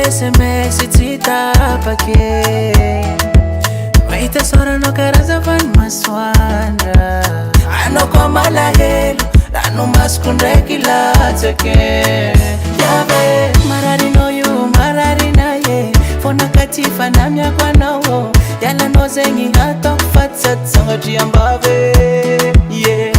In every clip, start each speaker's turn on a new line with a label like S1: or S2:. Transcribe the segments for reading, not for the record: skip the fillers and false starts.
S1: SMS itapake Waita sora no karaza van maswanda Ano kwa malahelo Lano maskundeki latake Yabe marari no yu marari na ye Fona katifa na miakwa na wo Yala no zengi hato fatsat Sanga jiambave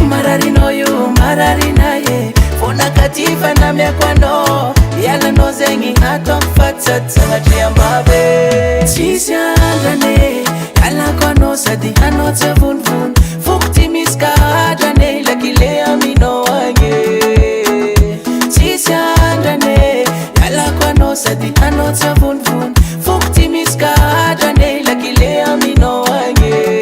S1: Marari no yu marari na ye Fona katifa na miakwa no Yala no zengi hato fatsat Sanga jiambave Sisi andane Yala kwa no sadi hano te vun vun Fukti miska adane Lakile amino wange Sisi andane Yala kwa no sadi hano te vun vun Fukti miska adane Lakile amino wange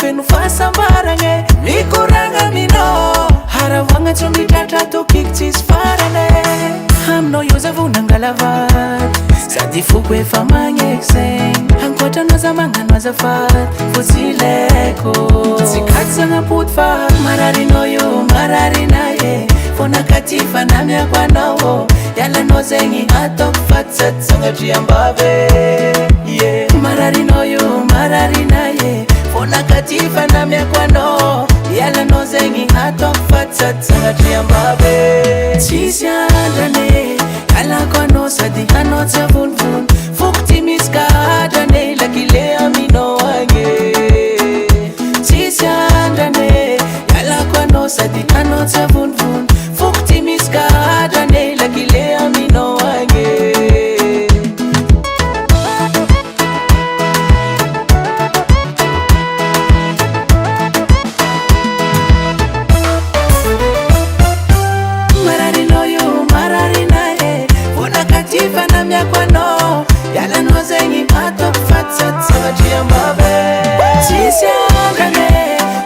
S1: Fenu fasa marange, mikuranga malavady sady foko efa magneky zegny ankoatranao za magnano azafady fotsilaiko tsy kady zagnampody fa mararinao io mararinaye fonakatifana miako anao ialanao zegny ataoko fatsaty sagnatriambave mararinao io mararinaye fonakatifana miako anao ialanao zegny ataoko fatsaty sagnatriambave tsisy andrane alako anao sady anao tsy avonivony foko ty misy kahadrane lakile aminao agny tsisy andrane alako anao sady anao tsy avonivony foko ty misy kahadrane lakile aminao agny tifana miako anao ialanao zegny ataoko fatsaty sagnatriambave tsisy andrane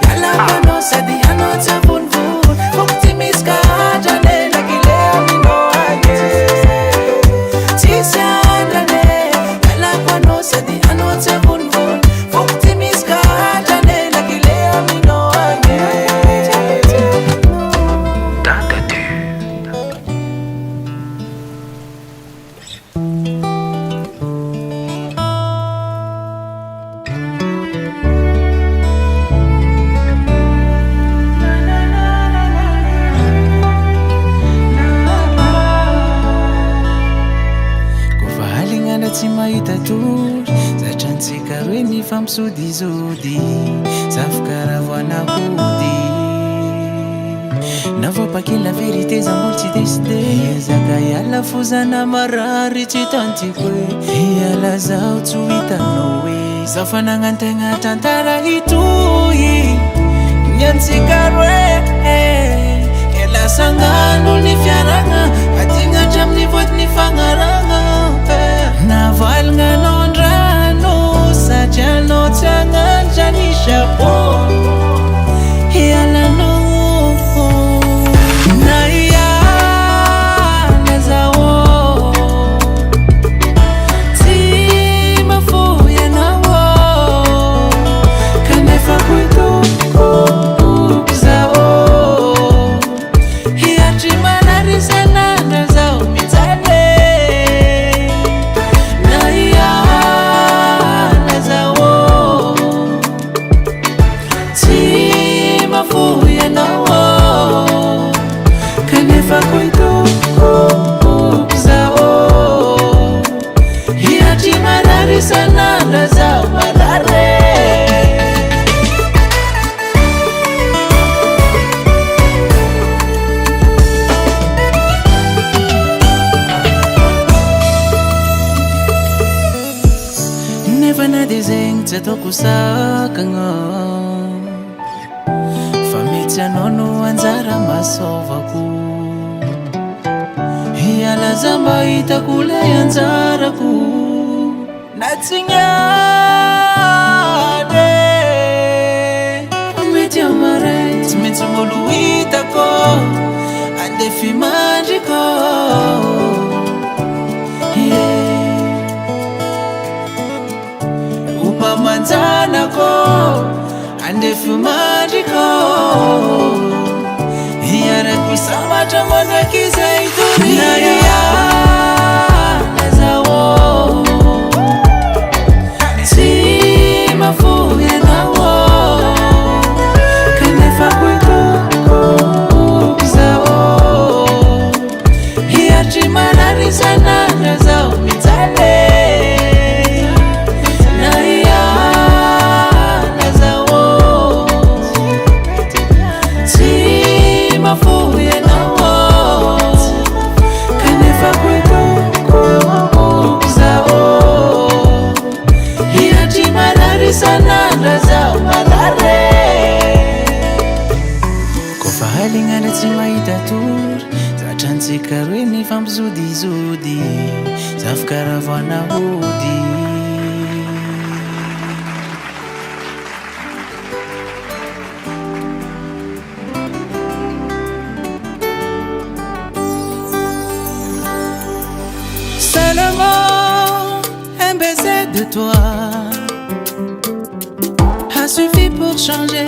S1: ialako anao sady anao tsy avonivony foko ty misy kahadrane lakile aminao agny tsisy andrane ialako anao sady anao tsy avonivony foko ty misy kahadrane lakile aminao agny tsy mahita tory zatrantsika roe ny fampisodizody zafikaravana-hody navopakila verité zamboly tsy deside zaka iala fozana marary tsy tantiko hoe iala zao tsy hitanao hoe zaho fanagnantegna tantara hitohy niantsika roe elasagnano ny fiaragna adigna hatramin'ny voady ny fagnaragna navalagna anao andrano sady anao tsy agnantra ny chapeau ialanao na iala zao tsy mafoy anao kanefa koitoko zao hiatry manary sanandra zao mitsale kanefa koitoko zao hiatry marary sanandra zao marare nefa na de zegny tsy ataoko sakagna fa mety anao no anjara masaovako iala za mba hitako lay anjarako na tsy niany mety amare tsy maintsy molo hitako andefy mandriko upamanjanako andefy mandriko iarako samatra mandraky zay toria zao tsy mafoy anao kanefa koitoko zao hiatry marary sanandra zao mitsale sanandra zao marare kofa halignana tsy mahita tory zatrantsika roe ny fampisodizody zafikaravana-hody pour changer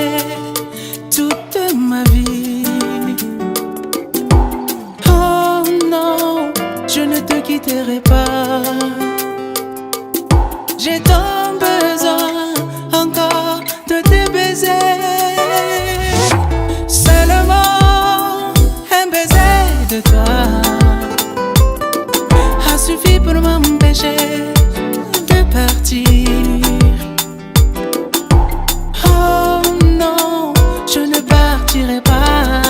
S1: toute ma vie. Oh non, je ne te quitterai pas. J'ai tant besoin encore de tes baisers. Seulement un baiser de toi a suffi pour m'empêcher de partir. Oh non, je ne partirai pas,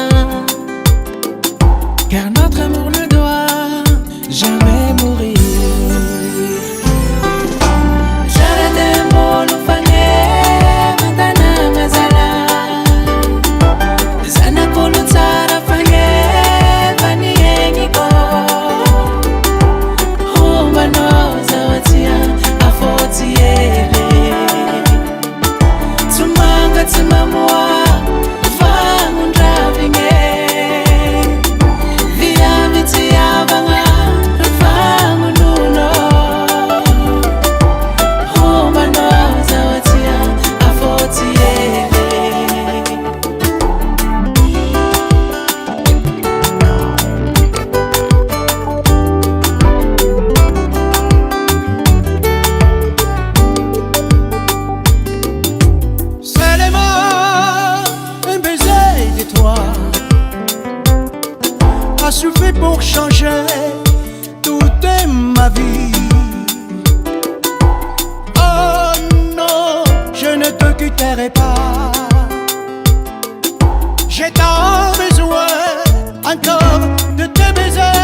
S1: car notre amour ne doit jamais mourir.
S2: A suffi pour changer toute ma vie. Oh non, je ne te quitterai pas. J'ai tant besoin encore de te baiser.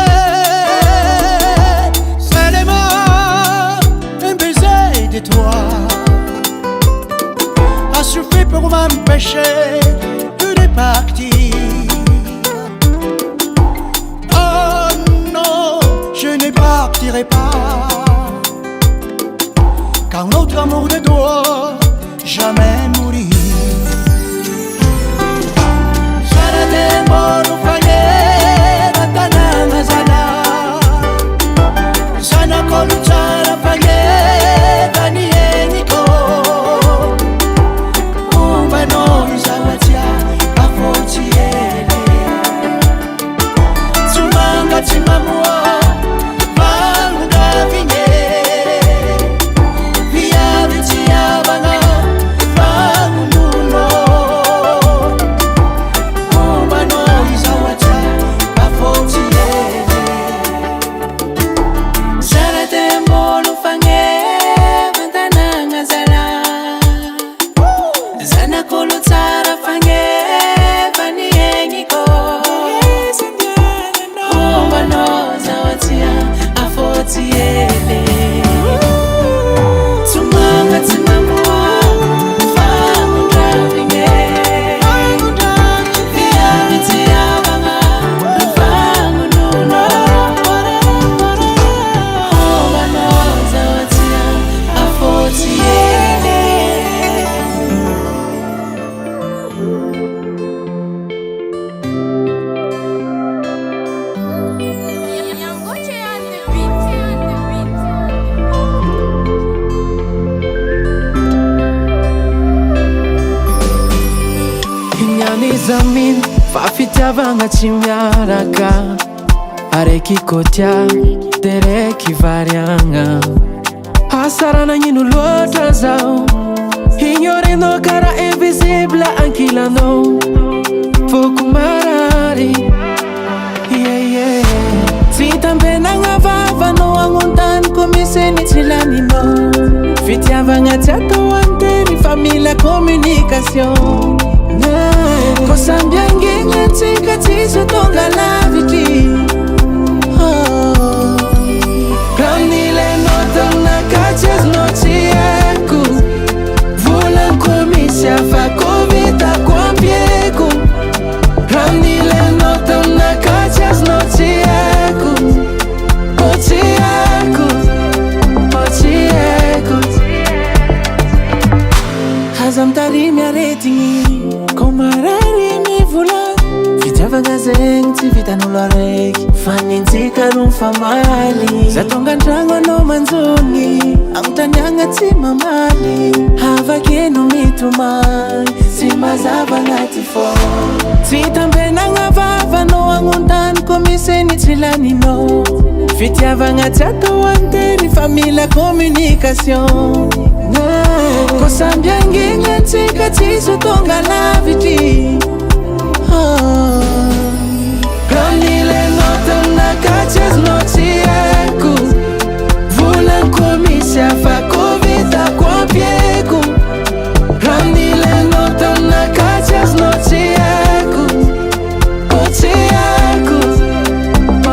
S2: Seulement un baiser de toi a suffi pour m'empêcher de partir. Je ne partirai pas, car notre amour ne doit jamais mourir.
S1: Zamin fafitiavanga tsy miaraka araiky kotia deraiky variagna. Hasaranagnino loatra zao, ignorenao kara invisible ankilanao. Foko marary, fitambenagna vavanao agnontanyko misy ny tsy laninao. Fitiavagna tsy atao antery fa mila communication. Kosa mbiangegna antsika tsisy tonga lavitry. Raha nilainao taminakahy azonao tsy haiko. Volaniko misy afako vitako ampieko. Raha nilainao taminakahy azonao tsy haiko. Oh tsy haiko, oh tsy haiko. Aza mitarimy aretigny marary mivola, fitiavagna zegny tsy vitan'olo araiky. Fa nintsika karon famali zatonga ndrango no manzoni amtanyanga tima mali havakeno mitumai simazava ngati fo sitambe vava no angundan komiseni tilani no fitiava ngati atawanteri famila communication kosambia ngenga tika tiso tonga laviti Ramile noto na kaches noti eku Vulan komisia fa kovita kwa pieku Ramile noto na kaches noti eku Oti eku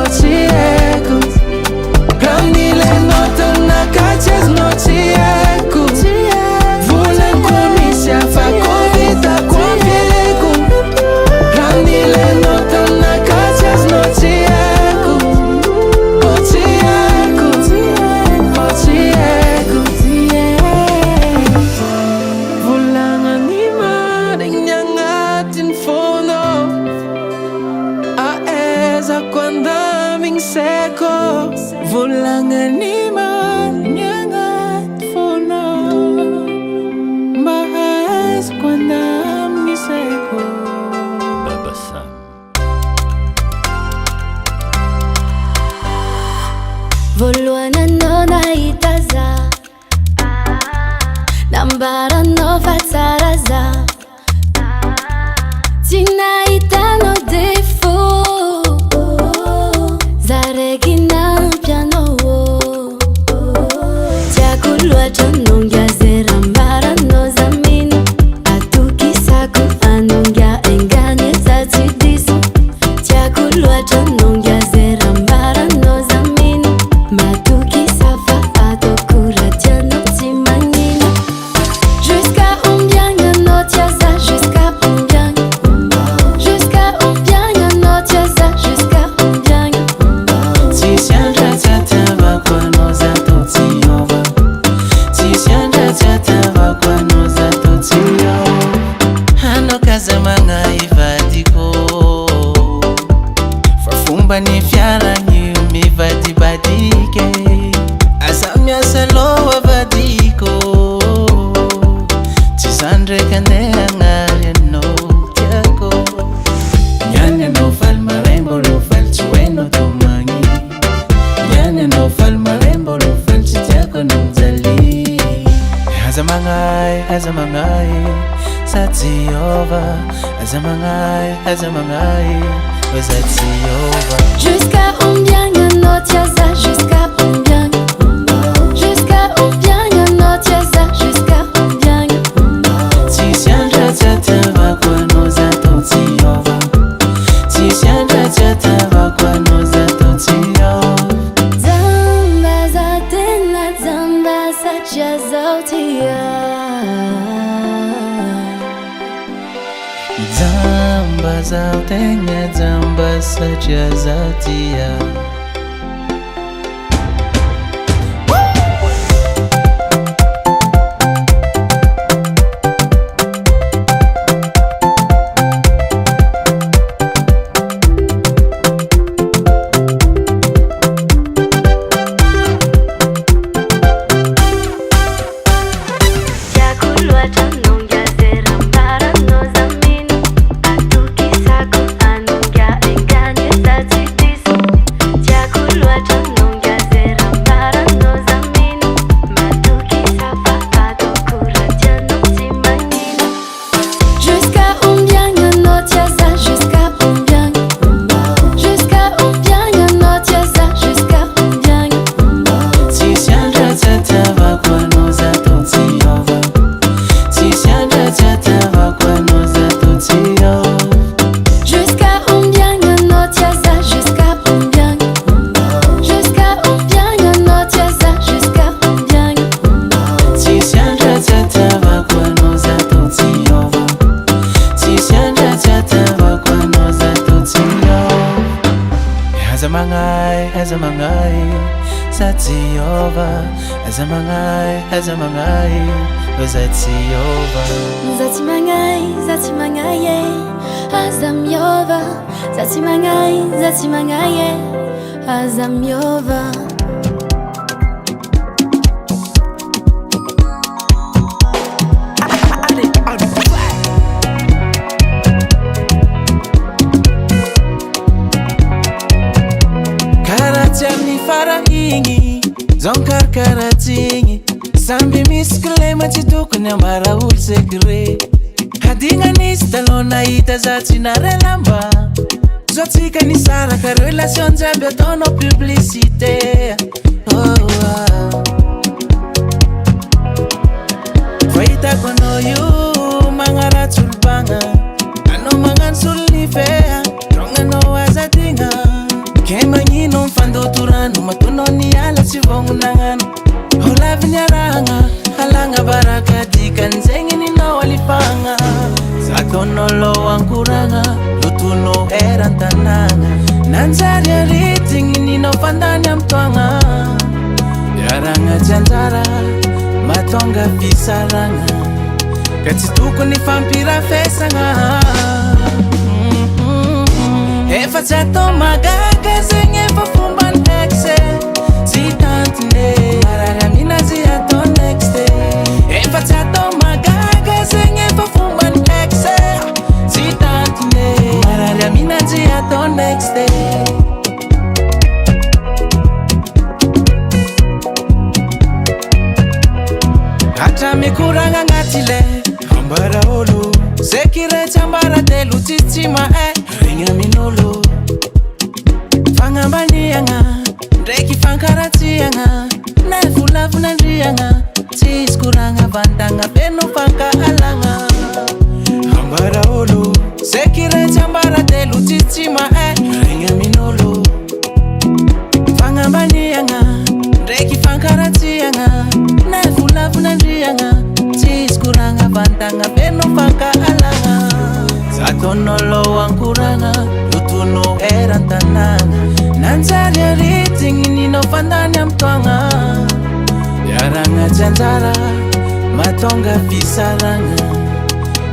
S1: Oti eku Ramile noto na kaches noti eku Vulan komisia fa kovita kwa pieku Ramile noto na kaches noti eku Oti eku Oti eku Vulanga nima Rinyangatin fono Aeza kwanda ming seko Vulanga nima Rinyangat fono Maes kwanda ming seko Baba Sam
S3: Voluana no naitaza Nambara no fatsaraza Tinaita no defo Zaregina piano Tiakulua chonongya zerambara no zamini Atuki saku anongya engane zatidisi Tiakulua chonongya zerambara no zamini Matuki safa atokura tiano timanina Jusqu'à combien y'a notre yaza Jusqu'à combien Jusqu'à combien y'a notre yaza Jusqu'à combien
S1: Tisiandra tatava kwa noza totiova Tisiandra tatava kwa noza totiova Hano kazamanga ivadiko Fafumba ni fiara nyumi vadibadike Asamya salowa vadiko Tisandre kandela ngare no tiako Nyane no fal marembo lo fal chueno tomangi Nyane no fal marembo lo fal chitiako no mzali Azamangai Satiova Azamangai Satiova
S3: Jusqu'à combien y'a notre yaza Jusqu'à combien Jusqu'à combien y'a notre yaza Jusqu'à combien
S1: Tisiandra tatava kwa noza totiova Tisiandra tatava kwa noza totiova
S3: Zamba za tena zamba sa chazautia
S1: Zamba za utenya zamba sacha zatia
S3: Tiakulua chanongya zerambara no zamini Atuki saku anongya engane zatidisi Tiakulua chanongya zerambara no zamini Matuki safa atokura tiano timanina Jusqu'à combien y'a notre yaza Jusqu'à combien Jusqu'à combien y'a notre yaza Jusqu'à combien
S1: Tisiandra tatava kwa noza totiova Tisiandra tatava kwa noza totiova
S3: Jusqu'à combien y'a notre yaza Jusqu'à combien Jusqu'à combien y'a notre yaza Jusqu'à combien
S1: Tisiandra tatava kwa noza totiova Tisiandra tatava kwa noza totiova Azamangai Satiova Azamangai Satiova
S3: Zatimangai Azamiova Zatimangai aza miova.
S1: Karatsy fara igny zao karakaratsy samby misy kilema tsy tokony ambara olo sekre hadinganisy taloha nahita za tsy nare lamba zao tsika nisaraka relation jiaby ataonao publicité fahitako anao io magnaratsy olobagna anao magnano solony fea rognanao azadigna ke magnino mifandotorano matonao niala tsy vognonagnano olaviny aragna halagna baraka dikan'zegny ninao alifagna zatonao lo ankoragna lotonao eran-tanagna nanjary aritigny ninao fandany amtoagna iaragna janjara matonga fisaragna ka tsy tokony fampirafesagna efa tsy atao magaga zegny efa fombany exe tsy tantine marary aminazy atao next efa tsy atao magaga zegny efa fombany exe tsy tantine marary aminazy atao next hatramy koragna agnaty le ambara olo sekiretsy ambara telo tsitsy mae regny amin'olo fagnambaniagna ndraiky fankaratsiagna na volavinandriagna tsisy koragna vantagna feno fankahalagna ambara olo sekiretsy ambara telo tsitsy mae regny amin'olo fagnambaniagna ndraiky fankaratsiagna na volavinandriagna tsisy koragna vantagna feno fankahalagna zatonao lo ankoragna lotonao eran-tanagna nanjary aritigny ninao fandany amtoagna iaragna janjara matonga fisaragna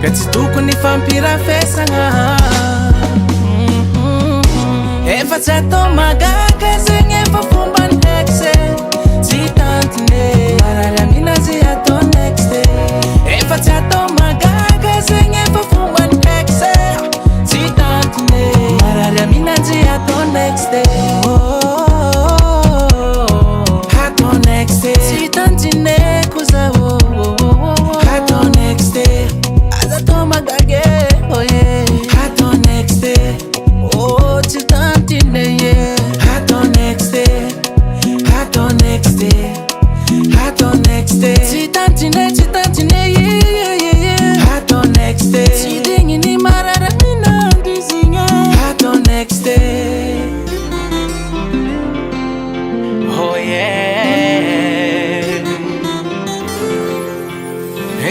S1: ka tsy tokony fampirafesagna efa tsy atao magaga zegny efa fombany exe tsy tantine marary aminazy atao next efa tsy atao magaga zegny efa fombany exe tsy tantine marary aminazy atao next atao next tsy tantine koza atao next aza atao magaga atao next tsy tantine atao next atao next atao next tsy tantine atao next tsy digny ny marary aminandy zigny atao next oh yeah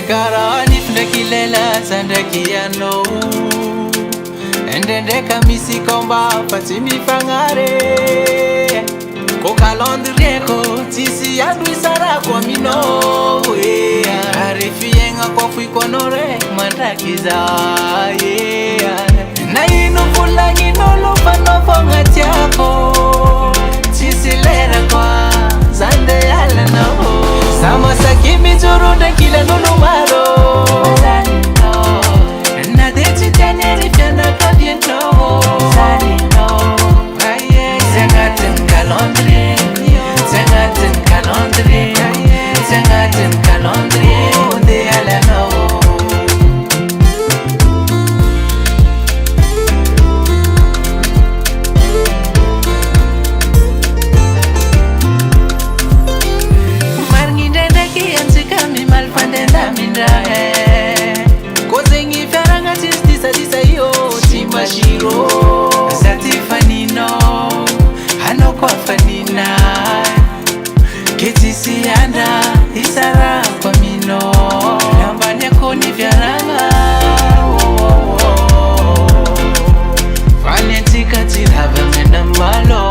S1: karaha nify ndraiky lelaza ndraiky ianao endrendreka misy komba fa tsy mifagnare ko calendrier-ko tsisy andro isarako aminao ary fiaignako afoiko anao raiky mandraky za na ino volagnin'olo fa anao fogna tiako tsisy lerako zany de alanao za masaky mijoro ndraiky ilan'olo maro na de tsy tiany ary fianakavianao zay agnatin'ny calendrier zay agnatin'ny calendrier zay agnatin'ny calendrier de alanao marigny ndraindraiky antsika mimaly fandendamindra ko zegny fiaragna tsisy disadisa io tsy masiro za ty faninao anao koa fanina ke tsisy andra isarako aminao ambany ako ny fiaragna fany antsika tsy rava mena malo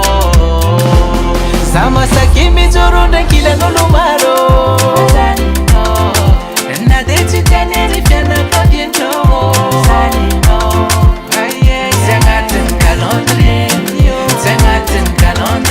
S1: za masaky mijoro ndraiky ilan'olo maro na de tsy tiany ary fianakavianao zay agnatin'ny calendrier zay agnatin'ny calendrier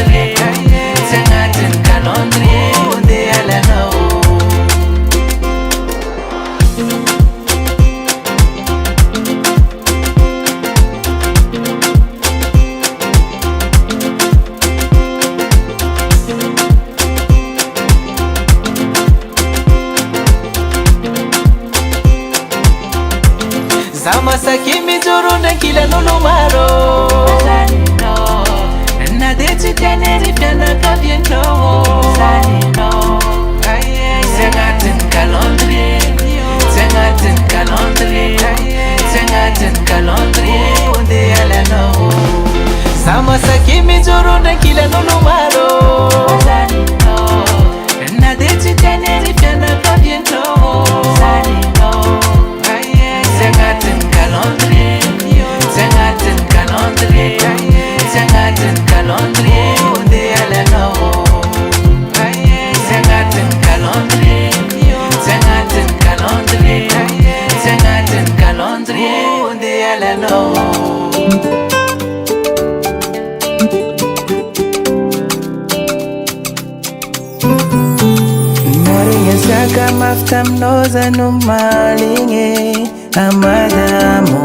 S1: Menaka mafta mnoza no malinge amadamo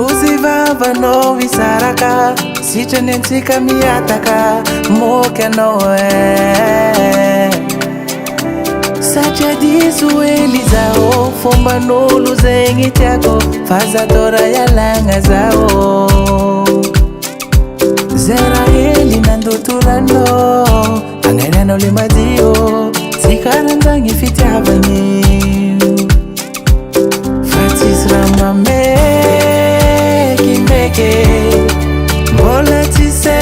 S1: Uzivava no visaraka Sicha nentika miataka Moka noe Sacha disu elizao Fomba nolu zengi tiako Faza tora ya langa zao Zera heli nanduturano Anganano limadio Zikaranzangi fitiabani Fatis ramame Kimeke Bola tise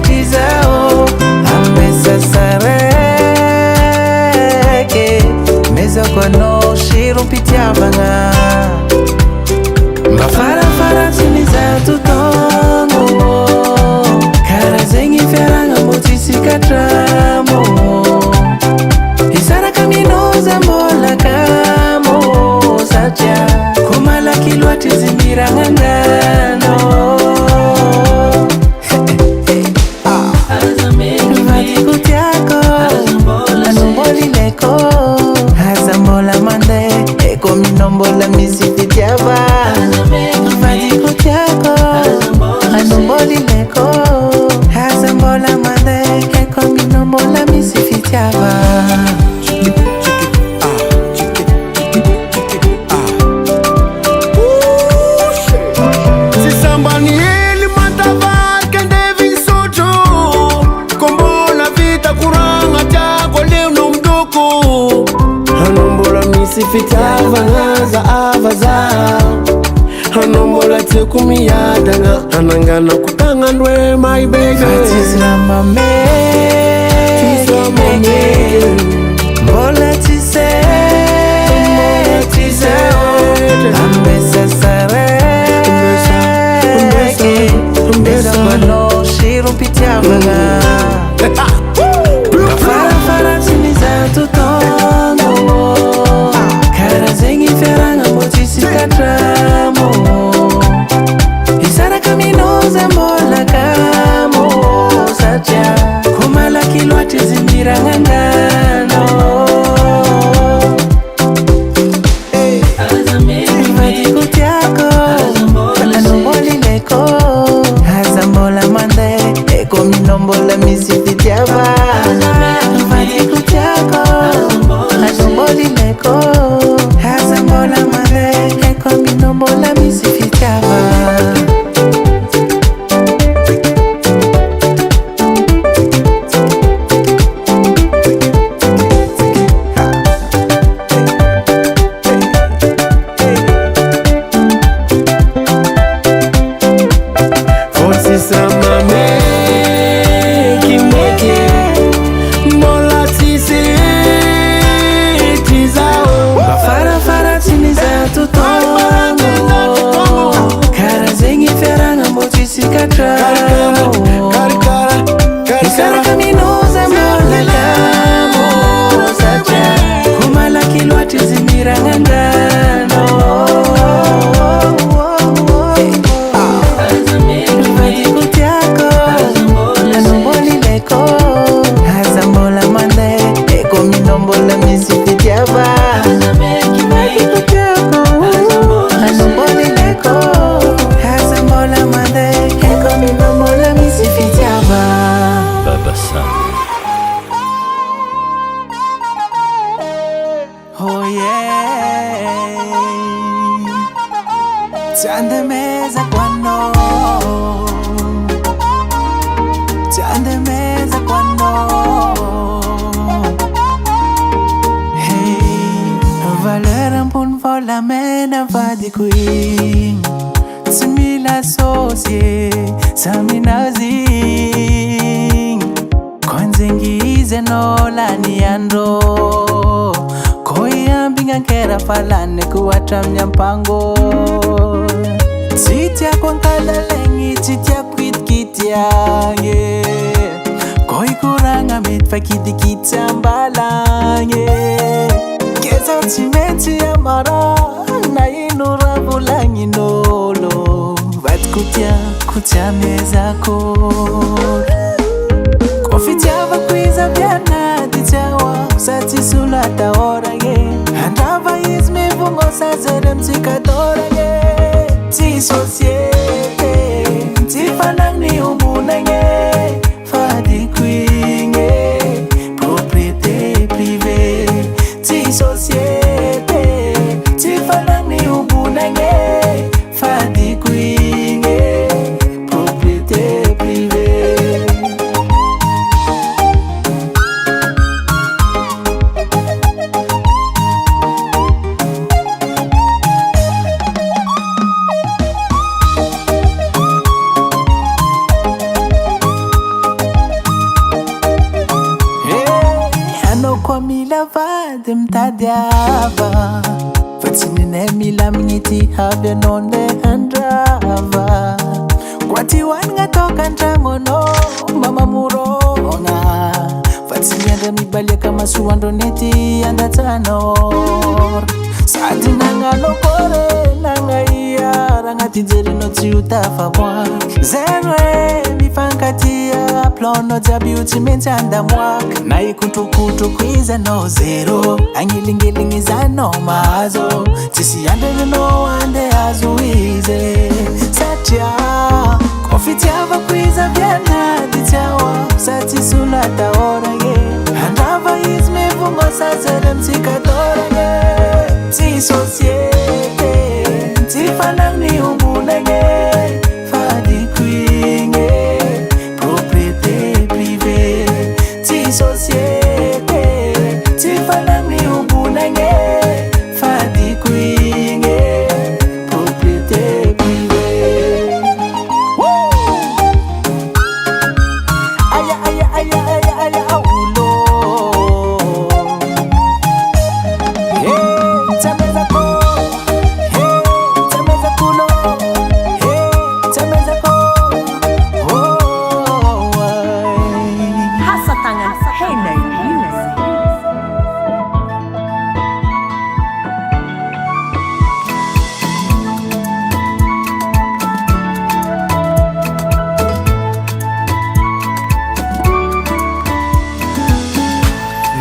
S1: Tizao Amesa sareke Meza kwa no shiru pitiabanga Mafara fara tiniza tutongo Karazengi feranga motisika tramo Isara kaminoza mbola kamo Sacha kumala kilwati zimbira ngangano Vati kutiako Anumboli leko Hazambola mande Eko minombola misifitiaba Vati kutiako Anumboli leko Hazambola mande Eko minombola misifitiaba
S2: Sifitava ngaza avaza Hanombola tekumi yadanga Anangana kutanga ndwe my baby
S1: Fatis ramame Mbola tise Ambesa sareke Mbesa kwano shiru pitiavaga Fara fara tiniza tutongo Karazengi feranga motisika tramo Isara kaminoza mbola kamo Sacha kumala kilwati zimbira ngangano Vati kutiako Anumboli leko Hazambola mande Eko minombola misifitiaba Vati kutiako Anumboli leko Hazambola mande Eko minombola misifitiaba Isara kaminoza mbola kamo Sacha kumala kilwati zimbira ngangano Vati kutiako Anumboli leko Hazambola mande Eko minombola misifitiaba Vati kutiako Anumboli leko Hazambola mande Eko minombola misifitiaba
S4: Baba Sam.
S1: Oh yeah Tande meza kwano Tande meza kwano Hey Valera mpun vola mena vadi kui Sumila sosie Saminazi Kwanzengize nola niando Koyambinga nkera falane kuwatramya mpango Titia kwa nkalalengi titia kwitkitia Koy kuranga mitfa kidikitia mbalange Keza timeti ya mara Na inura bulangi nolo Vat kutia meza kor Ofitiavako izy avy anaty tsy ahoako sa tsisy olo atahoragny andrava izy mivongosa zary amitsika doragny tsy société tsy fanagny ombonagny fadiko igny propriété privée tsy société tsy fanagny ombonagny fadiko igny propriété privée. Koa mila vady mitady hava fa tsy ninay mila mignity havy anao ndeha handrava koa ty hoanigna toka antragno anao mba mamorogna fa tsy miandra mibaliaka masoandro nety andatsanao sady nagnano kore nagnaia ragnaty jerinao tsy ho tafamoaka zay hoe mifankatia planao jiaby io tsy maintsy andamoaka na ikontrokotroko izy anao zero agnilingeligny izanao mahazo tsisy andrenanao andeha azo izy satria koa fitiavako izy avy anaty tsy ahoako sa tsisy olo atahoragny andrava izy mivongosa zary amitsika doragny tsy société tsy fanagny ombonagny fadiko igny propriété privée tsy société tsy fanagny ombonagny fadiko igny propriété privée. Aya aya aya aya aya ulo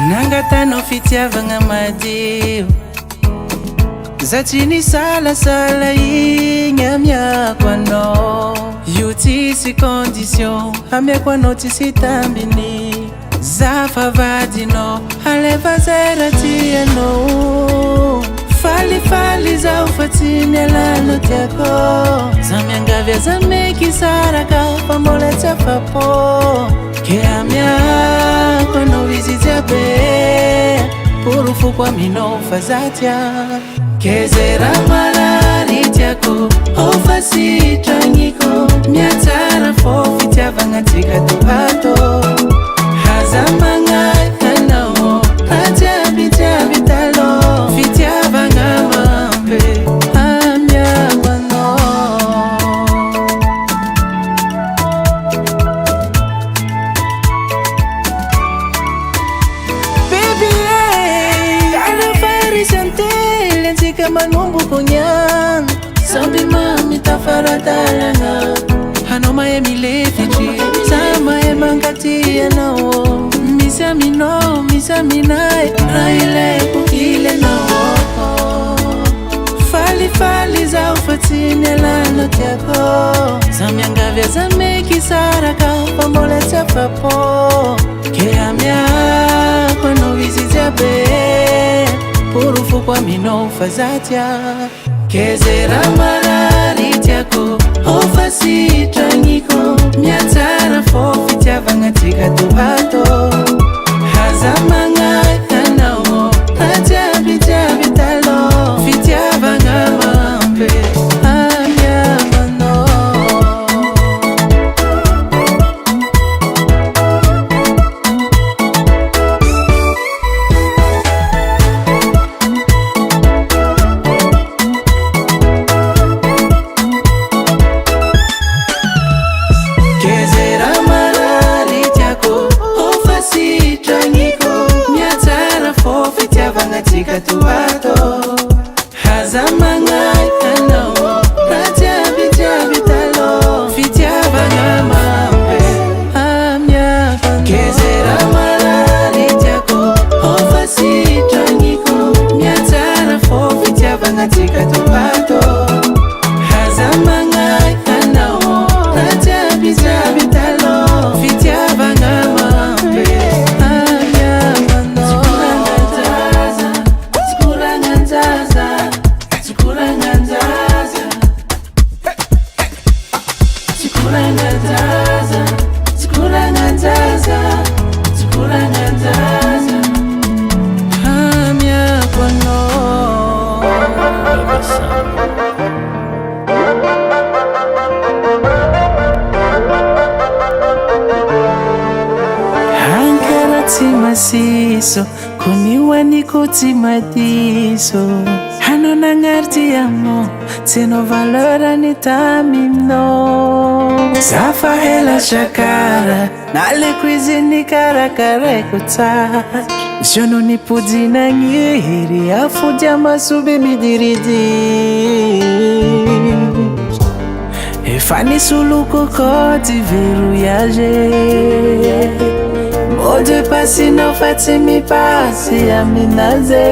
S1: nangatanao fitiavagna madio za tsy nisalasala igny amiako anao io tsisy condition amiako anao tsisy tambiny za fa vadinao aleva zay raha tianao falifaly zao fa tsy mialanao tiako za miangavy aza meky saraka fa mbola tsy afapo ke amiako anao izy jiaby porofoko aminao fa za tiako ke zay raha marary tiako ofa sitragniko miatsara fô fitiavagna antsika tohato haza magnaraka anao raha jiaby taloha fitiavagna mampy amiako anao. Baby kara farisantely antsika manomboko niagno samby mami tafaradalagna anao mahay milefitry za mahay mankaty anao misy aminao misy aminay raha ilaiko ilenao falifaly zao fa tsy mialanao tiako za miangavy aza meky saraka fa mbola tsy afapo ke amiako anao izy jiaby porofoko aminao fa za tiako ke zay raha marary tiako ofa sitragniko miatsara fô fitiavagna antsika tohato haza magnaraka anao raha jiaby taloha fitiavagna mampy amiako anao. Tika tuato haza magnaraka anao raha jiaby taloha fitiavagna mampy amiako anao. masiso kuniwani kuti madiso hanao nagnarity amo tsy hainao valeur ny taminao zafa hela shakara naleko izy ny karakaraiko tsara ziono nipodinagny hery afody amasobe midiridi efa nisoloko kody verrouillage mot de passe nao fa tsy mipasy aminazy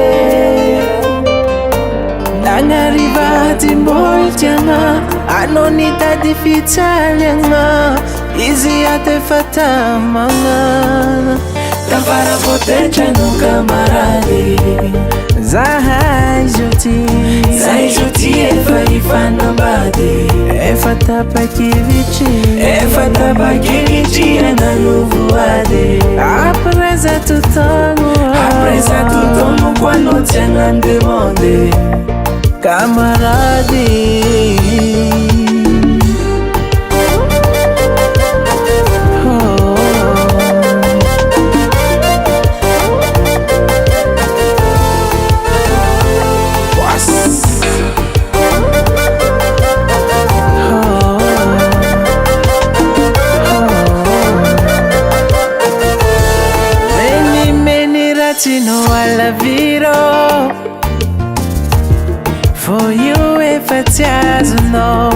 S1: nagnariva timboltiagna anao nitady fitsaliagna izy atefa tamagna tafara votetrano kamarady zahay zoti efa ifanambady efa tapakivitry ananovoady après za tutono kwano tiagna ndemande camarade no alla viro for you if it's no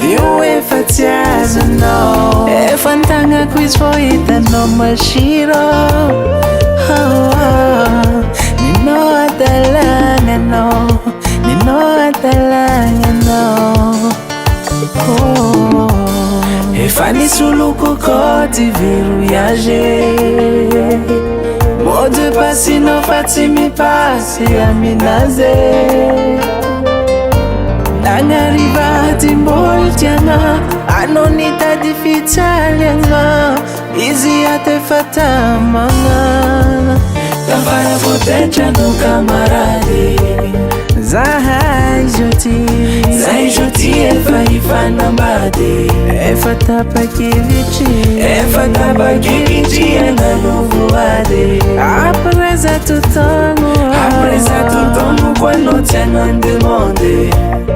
S1: you if it's no if antanga quiz for it no mashiro nino atalanga no if ani suluko koti verrouillage mot de passe no fati mi passe aminaze nagnariva timboltiagna anao nitady fitsaliagna izy atefa tamagna tafara votetrano kamarady zahay zoti efa ifanambady efa tapakivitry ananovoady après za tutono kwano tiagna ndemande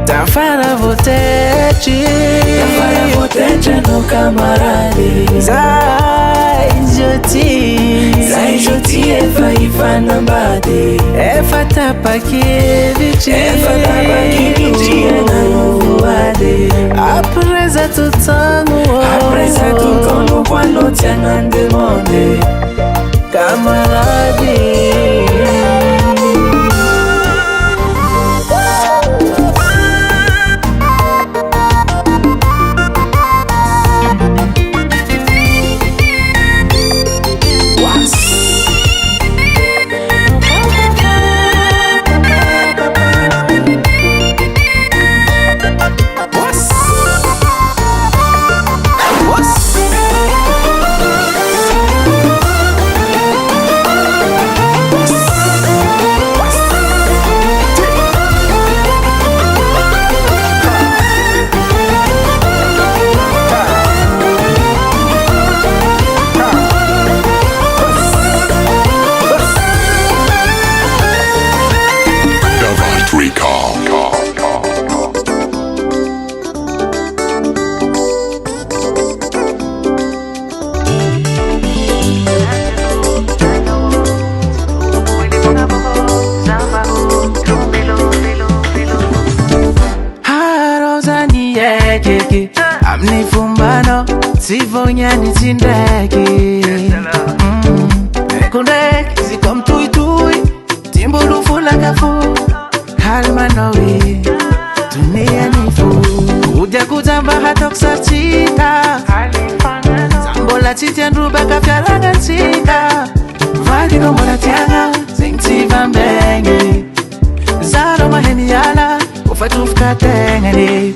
S1: tafara votetrano kamarady zahay joti efa ifanambady efa tapakivitry ananovoady après za tutono kwano tiagna ndemande camarade amnifumbano sivonyani tindeki kundeki zikomtuitui timbulufulakafu kalmanowi dunia nifu uja kutamba hatoksarchika zambola chitiandruba kafyalagansika valikombola tianga zingtivambenge zaro maheniyala ufatufkatengeni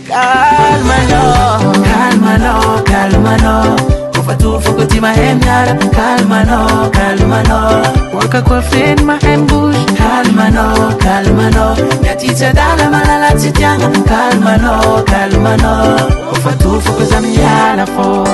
S1: kalmano ufatufukuti mahemyala kalmano waka kwa fin mahembush kalmano nyaticha dala malala titianga kalmano ufatufukuza miyala fo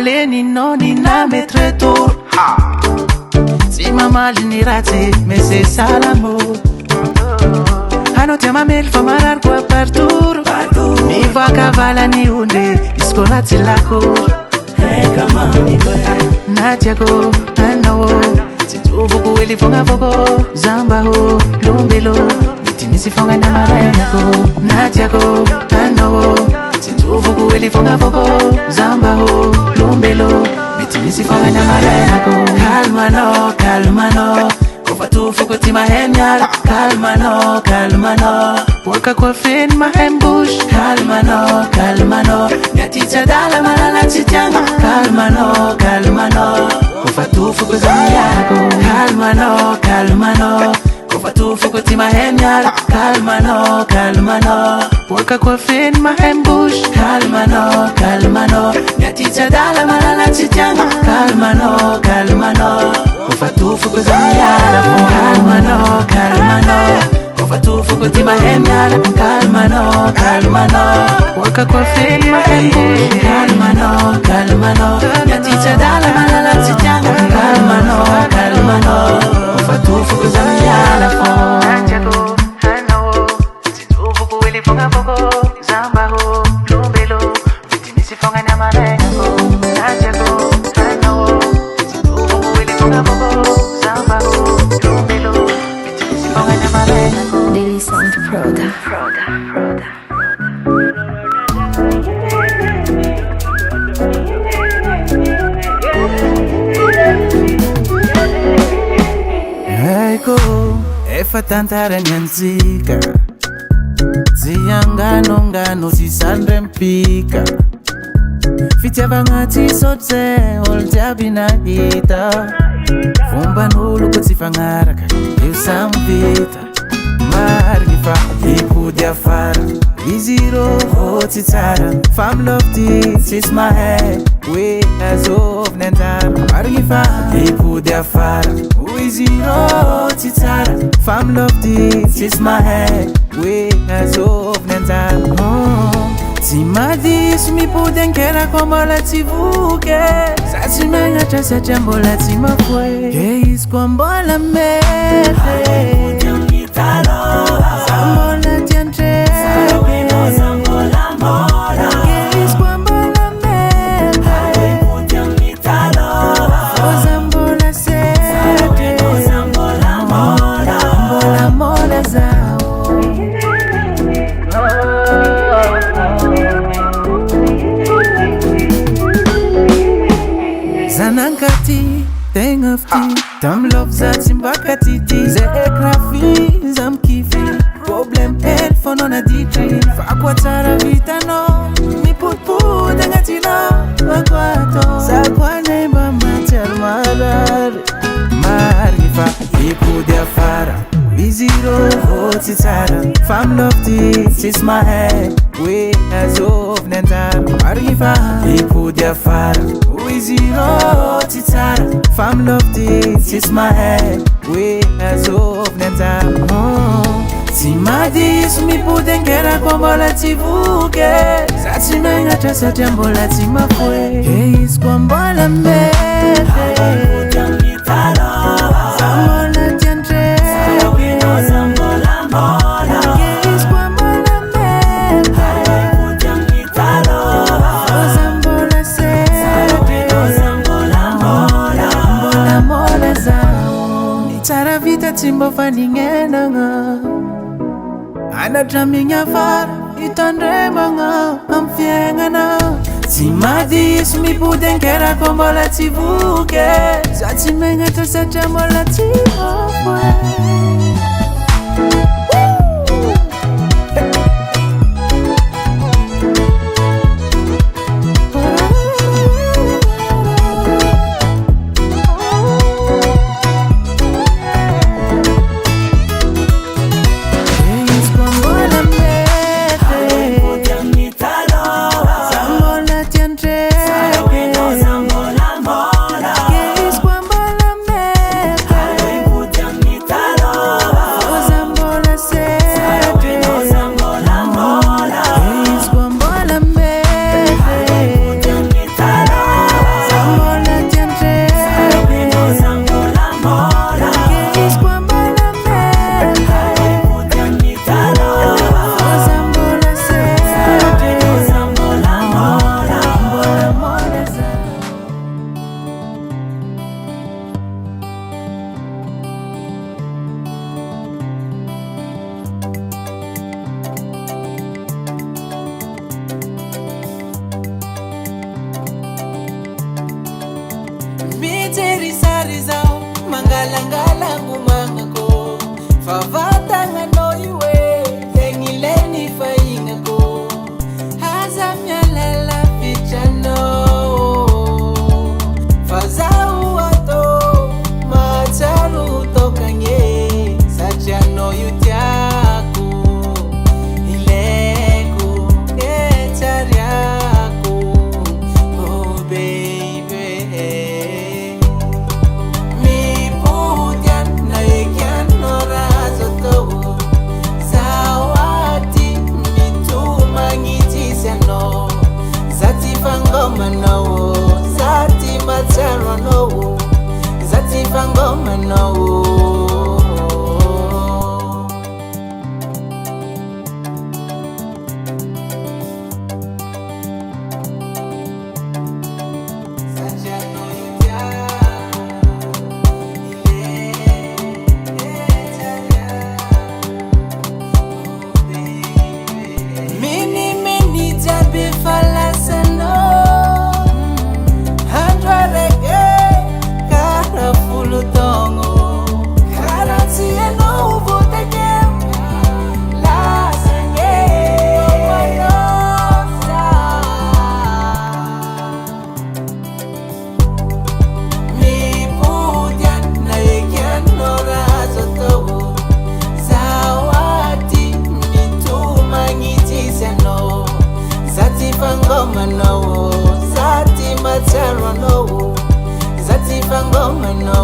S1: maleni no nina mettre tour si mamaly ni ratsy mais c'est ça l'amour anao dia mamely fa marariko partout mivoaka valany onde izy ratsy lakour natiako anao tsy tovoko hely fognafoko zambaho lombelo mety misy fognany amarainako natiako anao tsy tovoko hely fognafoko zambaho lombelo mety misy fognany amarainako kalmanao kalmanao kofa tofoko ty mahay miala kalmanao kalmanao boaka koa feny mahay mibosy kalmanao kalmanao miaty tsy adala malala tsy tiagna kalmanao kalmanao kofa tofoko za mialako kalmanao kalmanao kofa tofoko ty mahay miala kalmanao kalmanao boaka koa feny mahay mibosy kalmanao kalmanao miaty tsy adala malala tsy tiagna kalmanao kalmanao kofa tofoko za mialako kalmanao kalmanao kofa tofoko ty mahay miala kalmanao kalmanao boaka koa feny mahay mibosy kalmanao kalmanao miaty tsy adala malala tsy tiagna kalmanao kalmanao kofa tofoko za mialako natiako anao tsy tofoko hely fognafoko zambaho lombelo mety misy fognany amarainako natiako anao tsy tofoko hely fognafoko zambaho lombelo mety misy fognany amarainako
S3: Daily Sound Froda.
S1: Eko efa tantarany antsika tsy anganongano tsy sandrempika fitiavagna tsy sotse olo jiaby nahita fomban'olo ko tsy fagnaraka io samy vita marigny fa hipody afara izy irô tsy tsara familofty tsisy mahay hoe azoviny anjara marigny fa hipody afara izy irô tsy tsara familofty tsisy mahay hoe azoviny anjara tsy madiso mipody ankerako mbola tsy voke za tsy magnatra satria mbola tsy mafoe ke izy koa mbola mety Zambola tiantre Zambola mora Keris kwa mbola mende Zambola sete Zambola mora Zambola mora zao Zanankati Tengafti Tam love za tsimbaka titi Ze ekrafi Zam kifi Problem telephone on a DJ Fakwa tsara vitano Mi putput engatila Fakwato Sakwa nemba mater marare Marifa Ipudi afara Biziro Oti tsara Fam lofty Sis my head We azov nenta Marifa Ipudi afara Biziro Oti tsara Fam lofty Sis my head We azov nenta Si madiso mipody ankerako mbola tsy voke za tsy magnatra satria mbola tsy mafoe ke izy koa mbola mety Zambola tiantre Zambola mora ke izy koa mbola mety Zambola sete Zambola mora zao Ni tsara vita tsy mbo faningenagna Anatra minha vara itandremagna am fiaignana Tsy madiso mipody ankerako mbola tsy voke za tsy magnatra satria mbola tsy mafoe Favatanga no iwe Tengileni fainga ko Hazamya lela pichano Fazau ato Mataru tokanye Sajano yutiaku Ileku Etariaku Oh baby Mi pudian naikian norazoto Zawati mitumangitisiano Zati fangoma no Zati matero no Zati fangoma no Zati fangoma no Zati matero no Zati fangoma no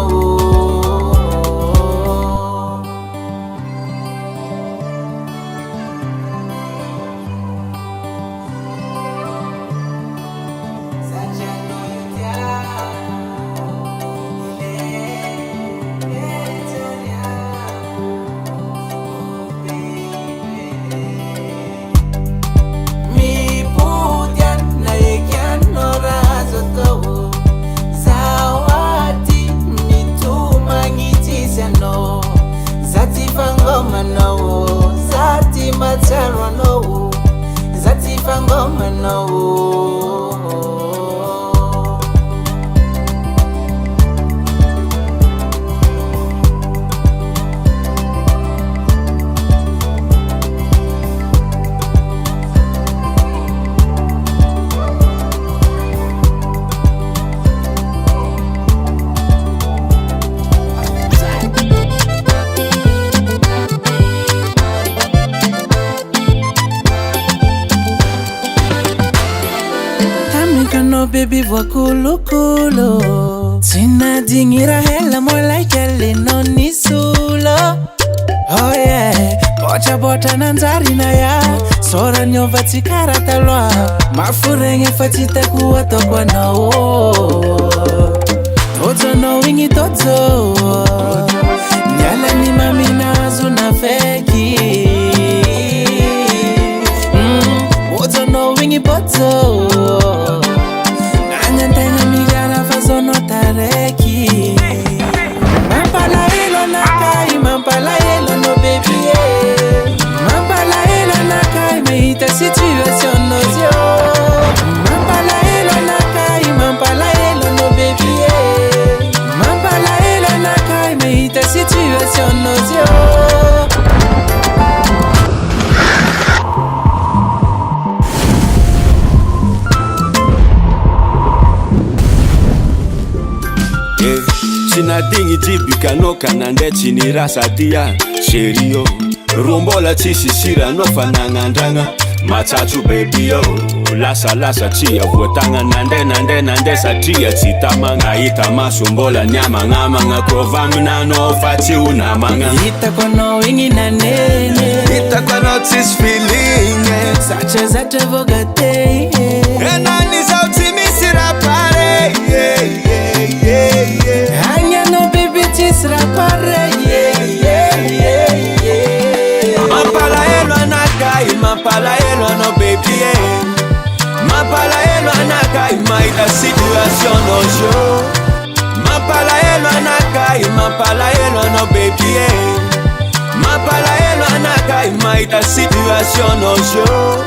S1: Zati fangoma no Zati matero no Zati fangoma no No baby voa kulu kulu Tina dingira hela more like Ellie no nisulo Oh yeah Bocha bota nanzari na ya Sora nyova tikara talwa Mafurenge fatita kuwa tokwa no Toto no wingi toto Nyala ni mami nazu na feki Toto no wingi poto Nanyantena migara fazo no tareki Mampala elo nakai, mampala elo no baby Mampala elo nakai, meita situation no zio Mampala elo nakai, mampala elo no baby Mampala elo nakai, meita situation no zio
S4: China dingi jibika no kanande chini rasa dia Sherio Rumbola chisi shira no fanangandanga Machachu baby yo Lasa lasa chia vuotanga nande satia Chitamanga itama sumbola nyama ngama Krovamina no fati unamanga
S1: Ita kono wingi na nene
S4: Ita kono tis feeling
S1: Sache zate vogate
S4: Enani sauti misira pare
S1: Hanya no baby tis rapare
S4: Mampala elo anakai, mampala elo no baby Mampala elo anakai, maita situation no show Mampala elo anakai, mampala elo no baby Mampala elo anakai, maita situation no show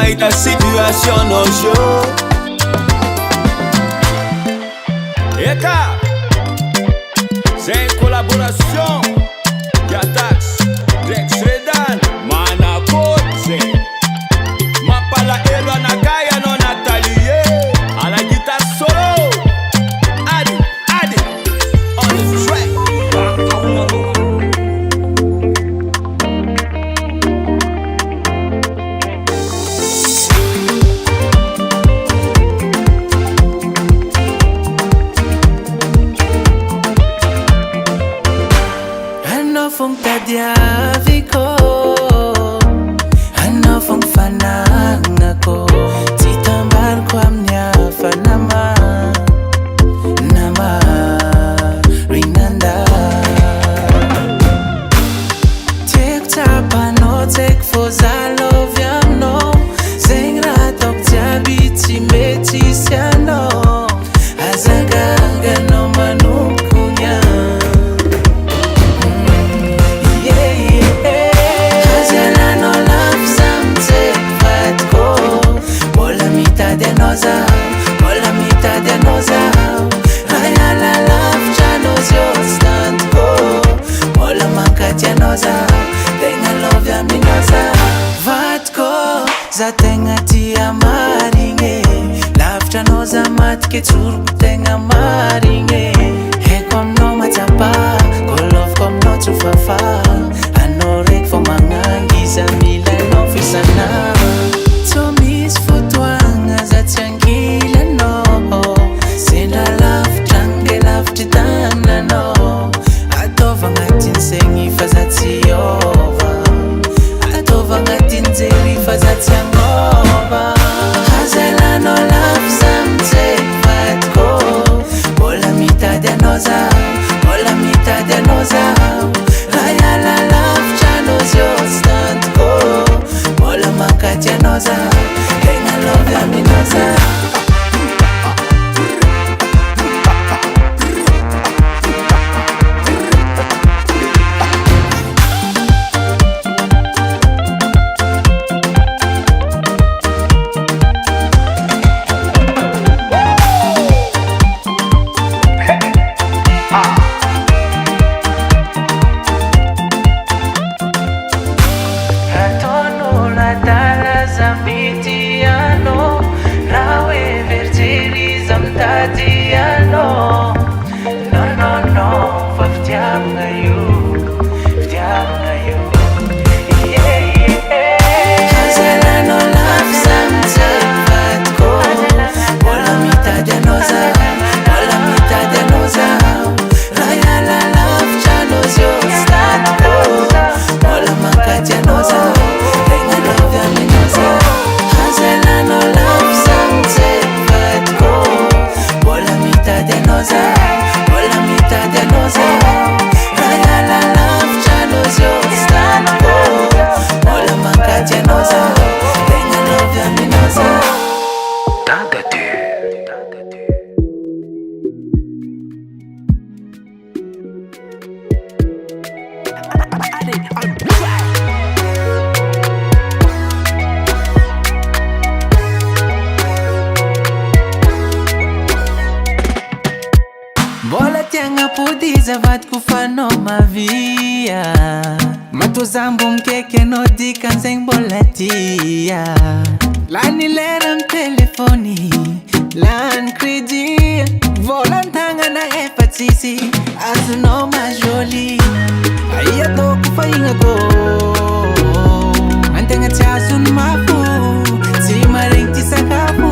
S4: mahita situation nojo. Eka, c'est une collaboration Yatax, Dex Redan, Manakote, Mapala Elo Nakaya no Nathalie, à la guitare solo. Adi, on the track.
S1: Fong tadiaviko, ano fong fanangako, titambar kwa mnyafa nama rinanda. Take tapa no take foza love yam no, zengra tok tiabiti meti siano, azagaga no manukunya. Mola mitad de noza, raya la love chanos yo stand go. Mola makat ya noza, tenga love ya minoza. Vatko za tenga tia maringe, love chanoza mat ke chur tenga maringe. He kom no matapa, ko love kom no chufafa. Ano rek for mangangi za mila no fisana. To miss futwanga za tiangila no, sina love trange love titana no. Atova ngatin sengi fazati yova, atova ngatin zeri fazati angova. Hazela no love samte vatko, mola mitad ya noza, mola mitad ya noza. Raya la love chanos yo stand go, mola makat ya noza, tenga love ya minoza. Bola tianga pudiza vat kufano mavia, matozambo mkeke no dikanseng bolatia. Lani leram telefoni, lan kredi, volantanga na hepatisi, azu no majoli. Aya to kufainga go, antenga chasun mafu, si mareng tisakafu.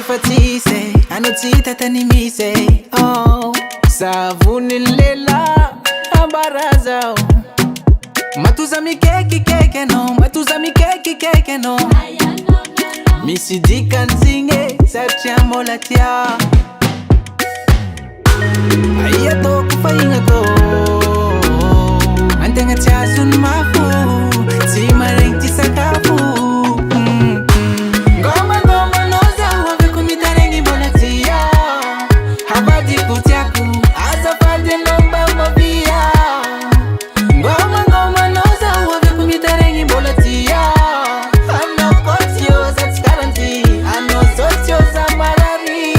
S1: Fatise, anotita tanimise, oh, savuni lela, ambaraza, matuza mi keki no, matuza mi keki no, misy dikany e satria mbola tia aia ataoko fahignako antegna tsy azony mafo tsy maregny ty sakafo ngomangomanao zaho aveko mitaregny mbola tia havadiko tiako azafady anao mba mavia ngomangomanao zaho aveko mitaregny mbola tia anao kotsio za tsy karanty anao zotsio za marary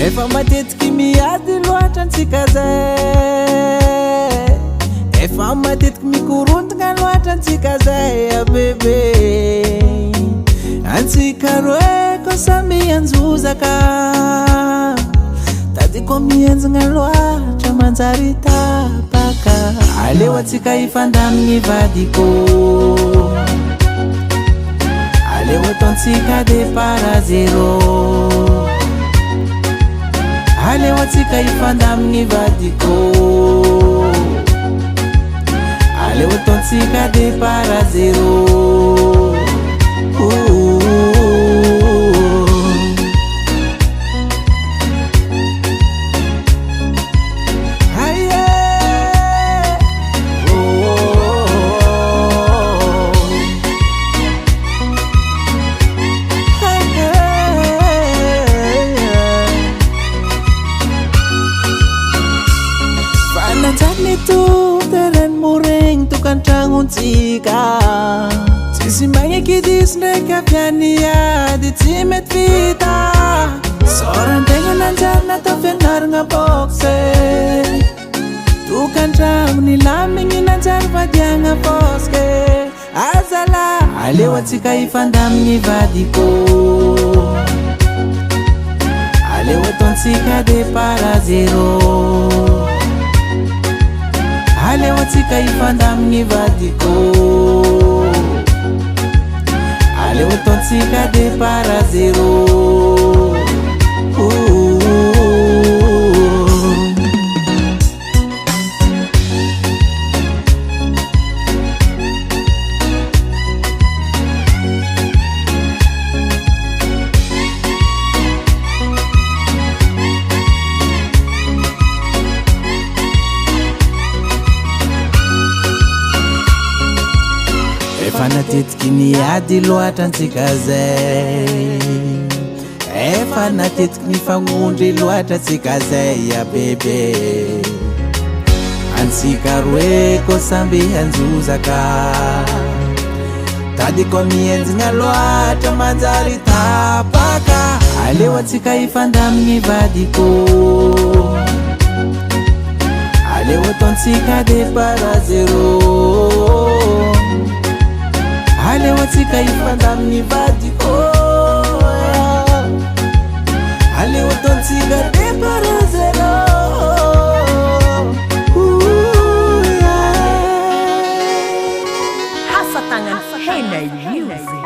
S1: efa matetiky miady loatra antsika zay efa matetiky mikorontagna loatra antsika zay a bebe antsika roe ko samy anjozaka tady ko mienjagna loatra manjary tapaka aleo antsika ifandamigny vadiko aleo ataontsika départ zéro aleo antsika ifandamigny vadiko aleo ataontsika départ zéro tsisy magneky diso ndraiky afianiady tsy mety vita sorantegna nanjary natao fianaragna boxe tokantragno nilamigny nanjary vadiagna foske azala aleo antsika ifandamigny vadiko aleo ataontsika départ zéro aleo antsika ifandamigny vadiko aleo ataontsika départ zéro efa natetiky niady loatra antsika zay efa natetiky nifagnondry loatra antsika zay a bebe antsika roe ko samby anjozaka tady ko mienjagna loatra manjary tapaka aleo antsika ifandamigny vadiko aleo ataontsika départ zéro aleo antsika ifandamigny vadiko aleo ataontsika départ zéro
S5: Hasatagnan Henay Music.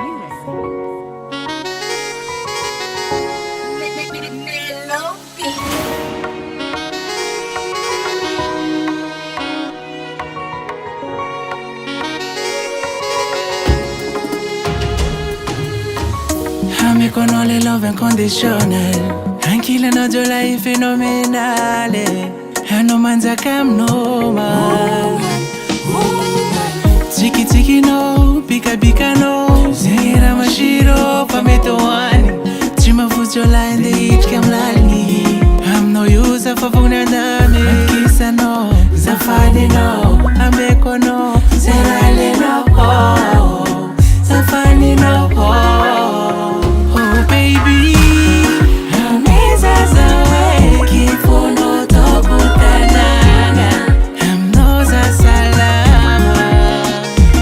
S1: connais le love inconditionnel. Un killer no de life phénoménal. Un homme à cam no man. Tiki tiki no, pika pika no. Zera mashiro pa metoani. Chima fujola in the each cam lali. I'm no use of a funadami. Kisa no, zafadi no, ameko no, zerale no. Zafani no. Oh baby, ameza zawe kifuno tokutananga. Amnoza salama,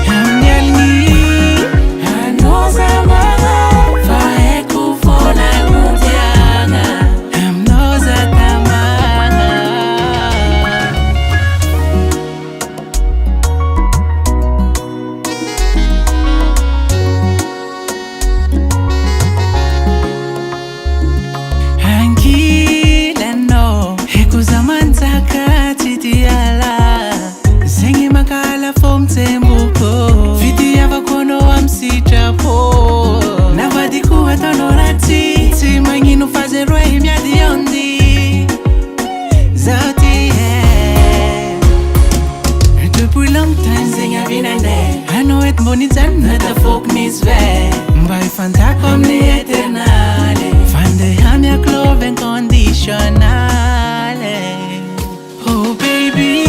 S1: amnyalni, anoza mama, fae kufona kudiana. Amnoza tamanga. Ankila no, hekuzamanza katitiala. Zengi makala fom tembuko. Viti yava kono amsichapo. Navadi kuwa tonorati. Timanginu faze roi miadi yondi. Zoti yeah. Depuis longtemps zenga vinande. I know it bonita nata folk misve. Mbai fanta comme ni eternale. Fande hamia clove inconditionnale. Oh baby,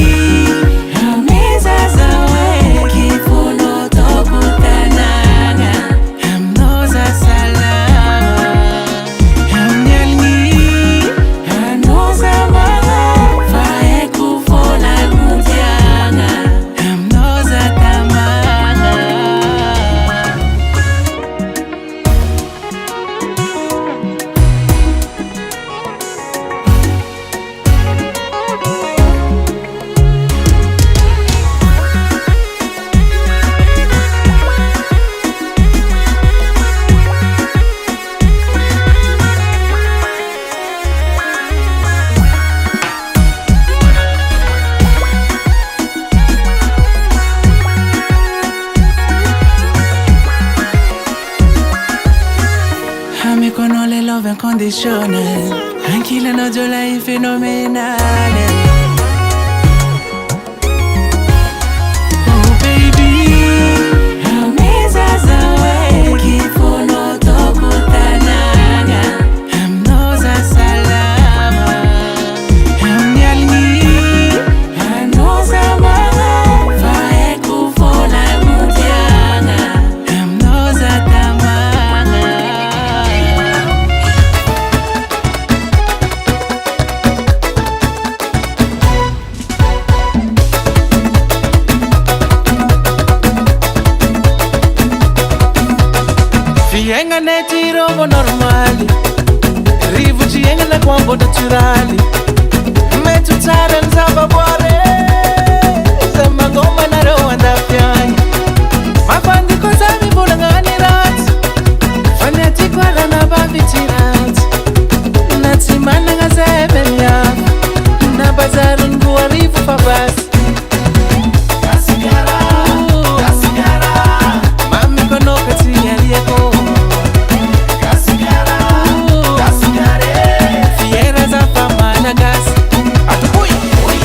S1: ameza zawe kifuno tokutananga. Amnoza salama, amnyalni, anoza mama, fae kufona kudiana. Amnoza tamanga. Me connais le love inconditionnel. Un killer no de life phénoménal. Oh baby, ameza zawe kifuno tokutananga. Amnoza salama, amnyalni, anoza mama, fae kufona kudiana. Amnoza tamanga. Fienga neti robo normali. Rivu jienga na kwambo naturali. Metu tara nzaba bware. Zema ngoma na roa da fianya. Mafandi kozami bula ngani rati. Faneti kwa rana baviti rati. Nati mana ngazebe miyafu. Na bazaru nguwa rivu fabasi. Kasigara, kasigara. Mami kono kati yalieko. Kasigara, kasigare. Fiera za fama na gas. Atupuy, uy.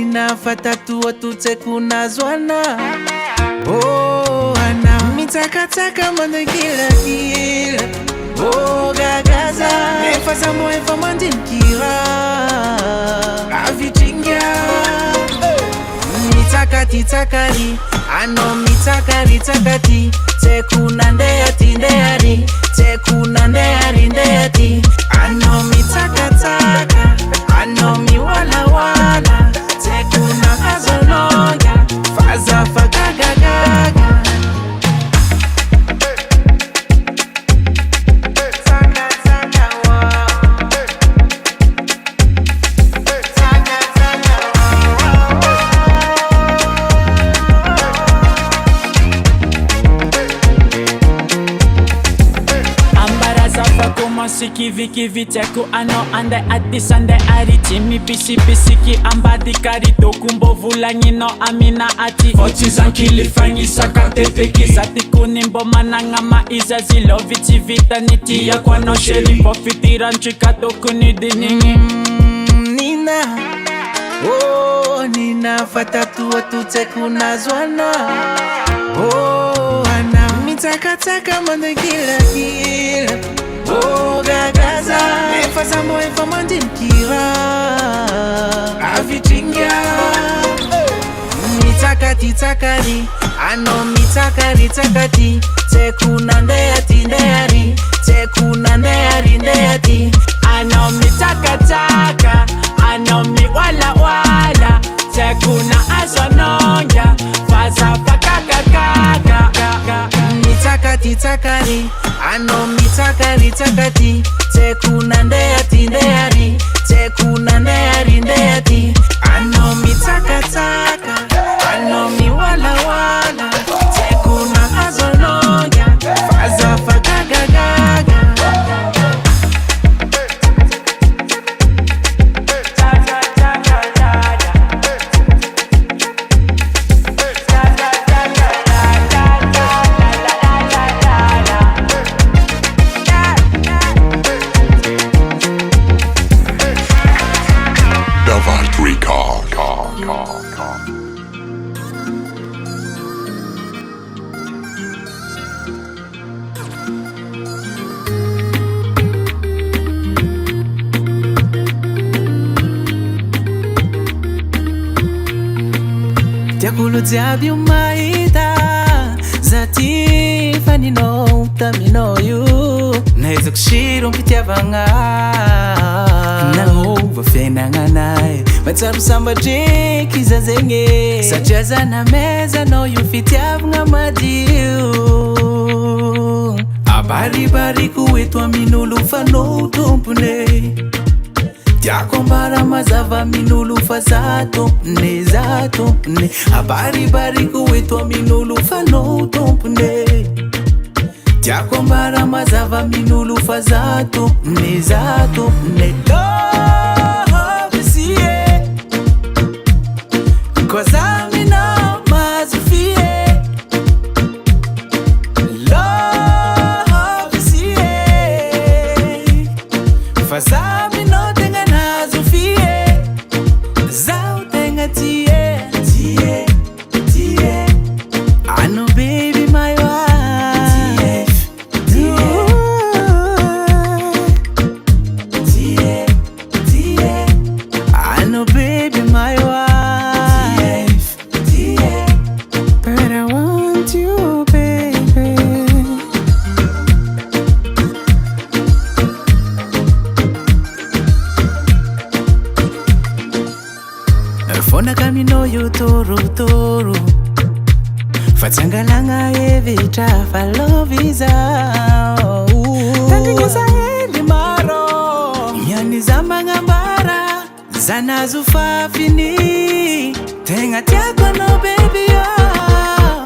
S1: ninafata tuo tute kunazwana. Oh, ana mitakataka mande kila. Oh, gagaza nefasa moefa mande mkira avitinga. Mitakati takari ano mitakari takati tekuna ndeati tekuna ndeati ano mitakataka ano miwala tekuna kazolonga faza fakagagaga.
S5: Kivi teku ano ande ati sande ari chimi pisi ki ambadi kari tokumbo vula ngino amina ati Foti zankili fangi sakate peki Sati kunimbo mananga maiza ziloviti vitaniti ya kwa no sheli Pofitira nchika tokuni diningi
S1: Nina, oh Nina fata tuwa tute kunazwana. Oh ana mitakataka mande kila. Oh gagaza nefasa moefa mande mkira avitinga. Mitakati takari ano mitakari takati tekuna ndeati tekuna ndeati
S5: ano mitakataka ano miwala tekuna azononga faza fakakakaga.
S1: Mitakati takari ano mitakari takati tekuna ndeati tekuna ndeati ano mitakataka ano miwala tekuna azononga faza fakagagaga. Jakulu dziabi umaita zati fanino utamino yu naiza kushiro mpitiavanga nangova fenanga nae matsaru samba dreki zazenge sajaza na meza no yu fitiavanga madiu abari kuitwa minulu fano tumpune Jakombara mazava minulu fazato ne abari kuitwa minulu fano tumpune Jakombara mazava minulu fazato ne love siye koza mina mazufie love siye fazabi no tenga nazufie zau tenga tie I know baby my wife I know baby my wife but I want you baby. Fona kamino yo toro Fatsangalanga evita faloviza Tandingoza eli maro Nyani zamba ngambara Zanazu fafini Tenga tiako no baby yo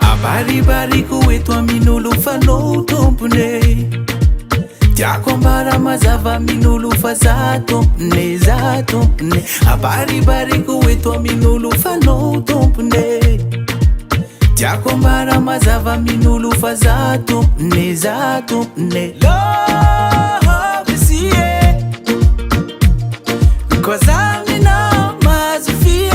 S1: Abari kuitwa minulu fano tumpune Jakombara mazava minulu fazato ne abari kuitwa minulu fano tumpune Jakombara mazava minulu fazato ne love siye koza mina mazufie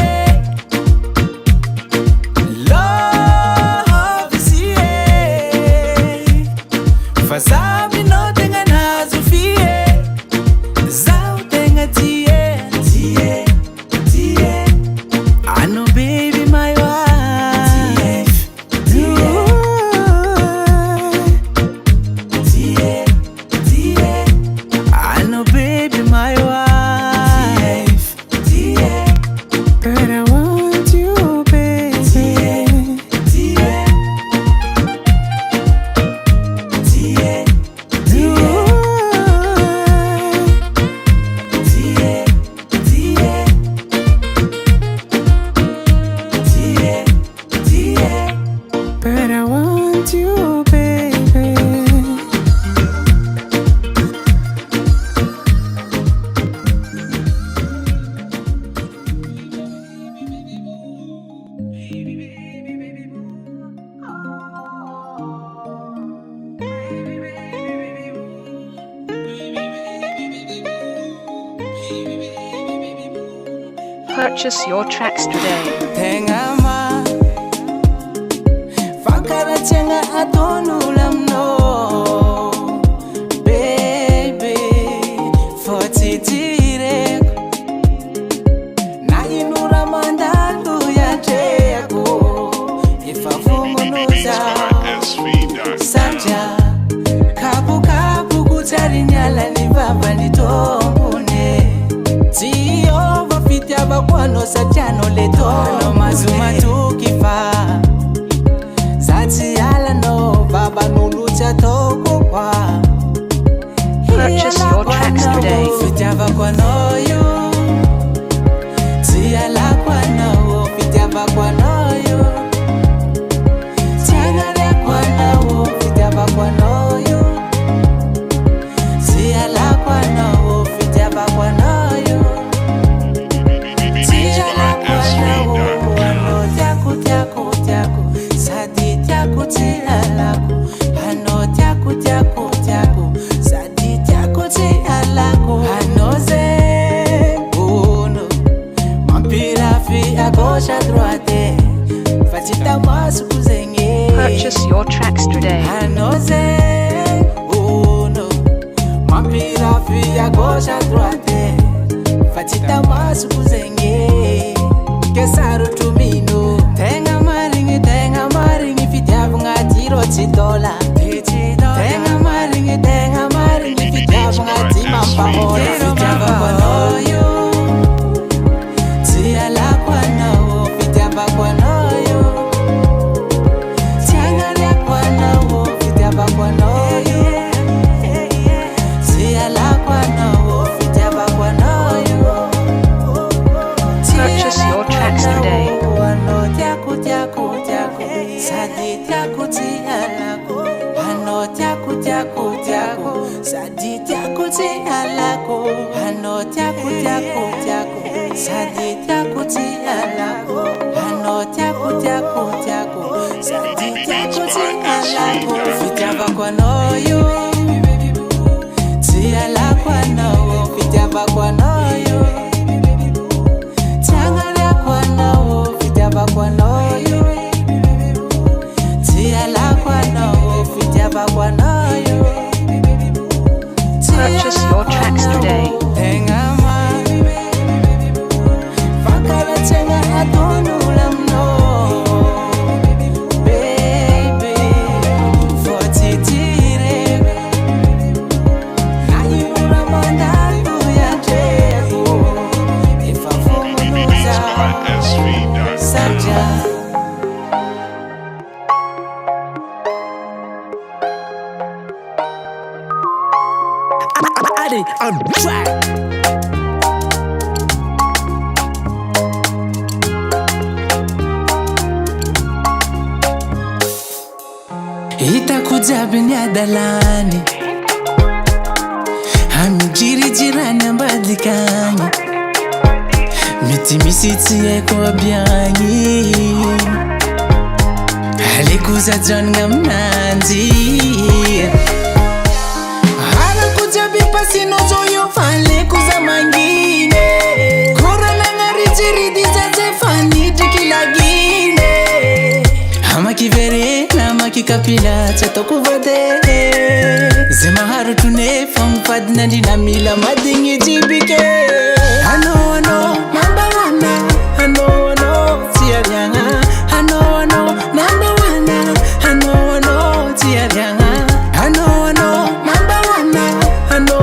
S6: Purchase your tracks today.
S1: Tengama Fakara chenga atonulamno Baby Fotitire Na inura mandalu ya jeko Ifafungunuza Saja Kapu kapu kutarinyala ni baba ni tongune Tiyo vafiti abakwano sajano letono mazuma tukifa Zati ala no baba nulucha toko kwa
S6: Purchase your tracks today.
S1: Fiti abakwano yo Tiala kwano fiti abakwano yo Tiagare kwano fiti abakwano yo Tiala kwano fiti abakwano yo Tiala kwano ano tiaku tiaku tiaku Sadi tiaku tialaku ano tiaku tiaku tiaku Sadi tiaku tialaku ano ze uno Mampira fi a gauche à droite Fatita masu kuzenye
S6: Purchase your tracks today.
S1: Anoze uno Mampira fi a gauche à droite Fatita masu kuzenye Kesaru tumino Tenga maringi Fitiabu ngatiro chidola Tenga maringi Fitiabu ngatima mpahola Fitiabu kwanoyo Tiala kwanoyo Fitiabu kwanoyo Tiagare kwanoyo Fitiabu kwanoyo Tiala kwanoyo Fitiabu kwanoyo
S6: Purchase your tracks today.
S1: Ano tiaku tiaku tiaku Sadi tiaku tialaku Ano tiaku tiaku tiaku Sadi tiaku tialaku Ano tiaku tiaku tiaku Sadi tiaku tialaku Ano tiaku tiaku tiaku Sadi tiaku tialaku Fitiaba kwanoyo Tialaku ano Fitiaba kwanoyo Tiagare kwanoyo Fitiaba kwanoyo Tiala kwanoyo Fitiaba kwanoyo
S6: Purchase your tracks today.
S1: Tengama Fakara chenga atonulamno Baby Fotitire Na inura mandalu ya jeko Ifafungunuza Saja
S2: Allez, on track.
S1: Itakuja binyadalani Hamijiri jirani ambadikani Miti misiti eko byanyi Halikuza John ngamnanzi Harakuja bipasi nozoyo Halikuza mangine Korana ngari jiridi zaze fani tikilagine Hama kivere na maki kapila chato kuvade Zema haru tune fang fad nandi na mila madingi jibike Ano number one Ano tiaryanga Ano number one Ano tiaryanga Ano number one Ano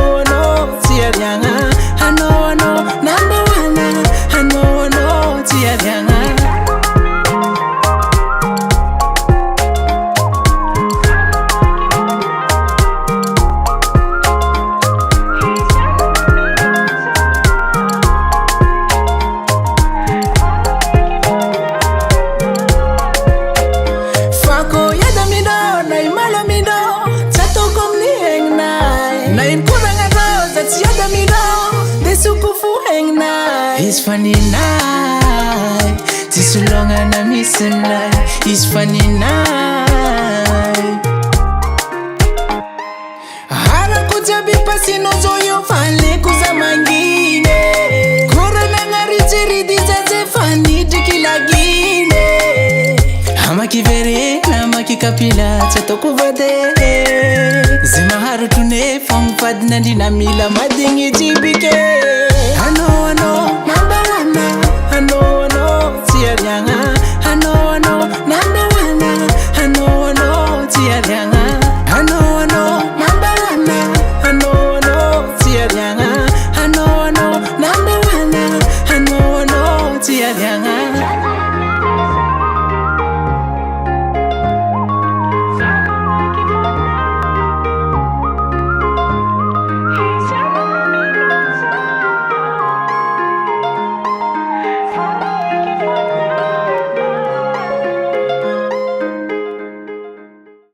S1: tiaryanga Ano number one Ano tiaryanga It's funny night, this so long and I miss a night. It's funny night. Harakuja bipasi nozoyo fale kuza mangine. Korana ngari jiri diza kiverena makikapila tsy ataoko vade zay maharotrone fogny fadinandrina mila madigny jibike